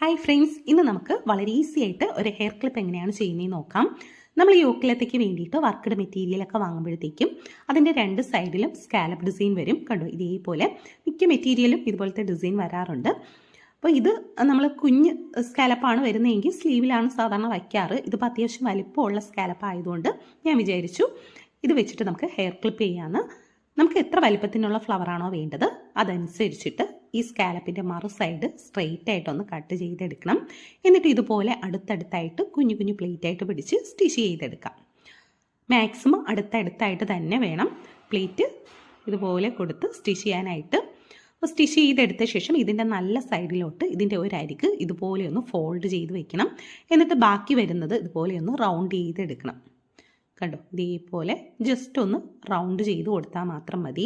Hi friends, ഇന്ന് നമുക്ക് വളരെ ഈസി ആയിട്ട് ഒരു ഹെയർ ക്ലിപ്പ് എങ്ങനെയാണ് ചെയ്യുന്നതെന്ന് നോക്കാം. നമ്മൾ ഈ യോക്കിലത്തേക്ക് വേണ്ടിയിട്ട് വർക്ക്ഡ് മെറ്റീരിയലൊക്കെ വാങ്ങുമ്പോഴത്തേക്കും അതിൻ്റെ രണ്ട് സൈഡിലും സ്കാലപ്പ് ഡിസൈൻ വരും. കണ്ടോ, ഇതേപോലെ മിക്ക മെറ്റീരിയലും ഇതുപോലത്തെ ഡിസൈൻ വരാറുണ്ട്. അപ്പോൾ ഇത് നമ്മൾ കുഞ്ഞ് സ്കാലപ്പാണ് വരുന്നതെങ്കിൽ സ്ലീവിലാണ് സാധാരണ വയ്ക്കാറ്. ഇതിപ്പോൾ അത്യാവശ്യം വലിപ്പമുള്ള സ്കാലപ്പ് ആയതുകൊണ്ട് ഞാൻ വിചാരിച്ചു ഇത് വെച്ചിട്ട് നമുക്ക് ഹെയർ ക്ലിപ്പ് ചെയ്യാമെന്ന്. നമുക്ക് എത്ര വലിപ്പത്തിനുള്ള ഫ്ലവറാണോ വേണ്ടത് അതനുസരിച്ചിട്ട് ഈ സ്കാലപ്പിൻ്റെ മറു സൈഡ് സ്ട്രെയിറ്റ് ആയിട്ടൊന്ന് കട്ട് ചെയ്തെടുക്കണം. എന്നിട്ട് ഇതുപോലെ അടുത്തടുത്തായിട്ട് കുഞ്ഞു കുഞ്ഞു പ്ലേറ്റ് ആയിട്ട് പിടിച്ച് സ്റ്റിച്ച് ചെയ്തെടുക്കാം. മാക്സിമം അടുത്തടുത്തായിട്ട് തന്നെ വേണം പ്ലേറ്റ് ഇതുപോലെ കൊടുത്ത് സ്റ്റിച്ച് ചെയ്യാനായിട്ട്. അപ്പോൾ സ്റ്റിച്ച് ചെയ്തെടുത്ത ശേഷം ഇതിൻ്റെ നല്ല സൈഡിലോട്ട് ഇതിൻ്റെ ഒരു അരിക് ഇതുപോലെ ഒന്ന് ഫോൾഡ് ചെയ്ത് വെക്കണം. എന്നിട്ട് ബാക്കി വരുന്നത് ഇതുപോലെ ഒന്ന് റൗണ്ട് ചെയ്തെടുക്കണം. കണ്ടോ, ഇതേപോലെ ജസ്റ്റ് ഒന്ന് റൗണ്ട് ചെയ്ത് കൊടുത്താൽ മാത്രം മതി.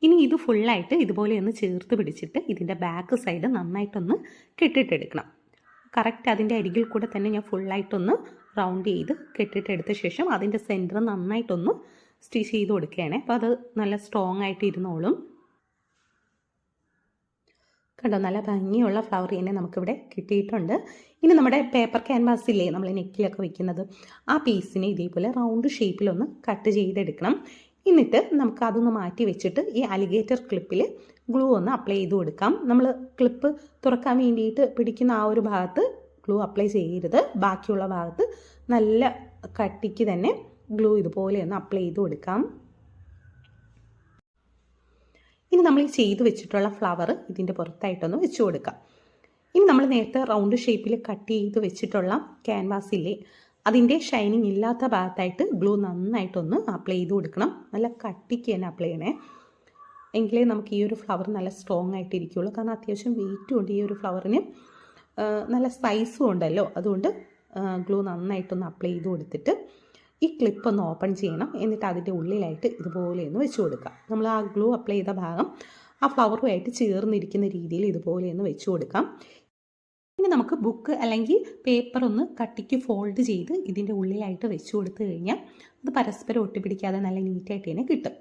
ഇനി ഇത് ഫുള്ളായിട്ട് ഇതുപോലെ ഒന്ന് ചേർത്ത് പിടിച്ചിട്ട് ഇതിൻ്റെ ബാക്ക് സൈഡ് നന്നായിട്ടൊന്ന് കെട്ടിട്ടെടുക്കണം. കറക്റ്റ് അതിൻ്റെ അരികിൽ കൂടെ തന്നെ ഞാൻ ഫുള്ളായിട്ടൊന്ന് റൗണ്ട് ചെയ്ത് കെട്ടിട്ടെടുത്ത ശേഷം അതിൻ്റെ സെൻറ്റർ നന്നായിട്ടൊന്ന് സ്റ്റിച്ച് ചെയ്ത് കൊടുക്കുകയാണ്. അപ്പോൾ അത് നല്ല സ്ട്രോങ് ആയിട്ട് ഇരുന്നോളും. കണ്ടോ, നല്ല ഭംഗിയുള്ള ഫ്ലവർ തന്നെ നമുക്കിവിടെ കിട്ടിയിട്ടുണ്ട്. ഇനി നമ്മുടെ പേപ്പർ ക്യാൻവാസില്ലേ നമ്മൾ നെക്കിലൊക്കെ വെക്കുന്നത്, ആ പീസിനെ ഇതേപോലെ റൗണ്ട് ഷേപ്പിലൊന്ന് കട്ട് ചെയ്തെടുക്കണം. എന്നിട്ട് നമുക്ക് അതൊന്ന് മാറ്റി വെച്ചിട്ട് ഈ അലിഗേറ്റർ ക്ലിപ്പിൽ ഗ്ലൂ ഒന്ന് അപ്ലൈ ചെയ്ത് കൊടുക്കാം. നമ്മൾ ക്ലിപ്പ് തുറക്കാൻ വേണ്ടിയിട്ട് പിടിക്കുന്ന ആ ഒരു ഭാഗത്ത് ഗ്ലൂ അപ്ലൈ ചെയ്യരുത്. ബാക്കിയുള്ള ഭാഗത്ത് നല്ല കട്ടിക്ക് തന്നെ ഗ്ലൂ ഇതുപോലെ ഒന്ന് അപ്ലൈ ചെയ്ത് കൊടുക്കാം. ഇനി നമ്മൾ ഈ ചെയ്ത് വെച്ചിട്ടുള്ള ഫ്ലവർ ഇതിൻ്റെ പുറത്തായിട്ടൊന്ന് വെച്ച് കൊടുക്കാം. ഇനി നമ്മൾ നേരത്തെ റൗണ്ട് ഷേപ്പിൽ കട്ട് ചെയ്ത് വെച്ചിട്ടുള്ള ക്യാൻവാസില്ലേ, അതിൻ്റെ ഷൈനിങ് ഇല്ലാത്ത ഭാഗത്തായിട്ട് ഗ്ലൂ നന്നായിട്ടൊന്ന് അപ്ലൈ ചെയ്ത് കൊടുക്കണം. നല്ല കട്ടിക്ക് തന്നെ അപ്ലൈ ചെയ്യണേ, എങ്കിലേ നമുക്ക് ഈ ഒരു ഫ്ലവർ നല്ല സ്ട്രോങ് ആയിട്ടിരിക്കുകയുള്ളൂ. കാരണം അത്യാവശ്യം വെയിറ്റും ഉണ്ട് ഈ ഒരു ഫ്ലവറിന്, നല്ല സൈസും ഉണ്ടല്ലോ. അതുകൊണ്ട് ഗ്ലൂ നന്നായിട്ടൊന്ന് അപ്ലൈ ചെയ്ത് കൊടുത്തിട്ട് ഈ ക്ലിപ്പ് ഒന്ന് ഓപ്പൺ ചെയ്യണം. എന്നിട്ട് അതിൻ്റെ ഉള്ളിലായിട്ട് ഇതുപോലെ ഒന്ന് വെച്ച് കൊടുക്കാം. നമ്മൾ ആ ഗ്ലൂ അപ്ലൈ ചെയ്ത ഭാഗം ആ ഫ്ലവറുമായിട്ട് ചേർന്നിരിക്കുന്ന രീതിയിൽ ഇതുപോലെ ഒന്ന് വെച്ച് കൊടുക്കാം. ഇനി നമുക്ക് ബുക്ക് അല്ലെങ്കിൽ പേപ്പർ ഒന്ന് കട്ടിക്ക് ഫോൾഡ് ചെയ്ത് ഇതിൻ്റെ ഉള്ളിലായിട്ട് വെച്ച് കൊടുത്തു കഴിഞ്ഞാൽ അത് പരസ്പരം ഒട്ടിപ്പിടിക്കാതെ നല്ല നീറ്റായിട്ട് തന്നെ കിട്ടും.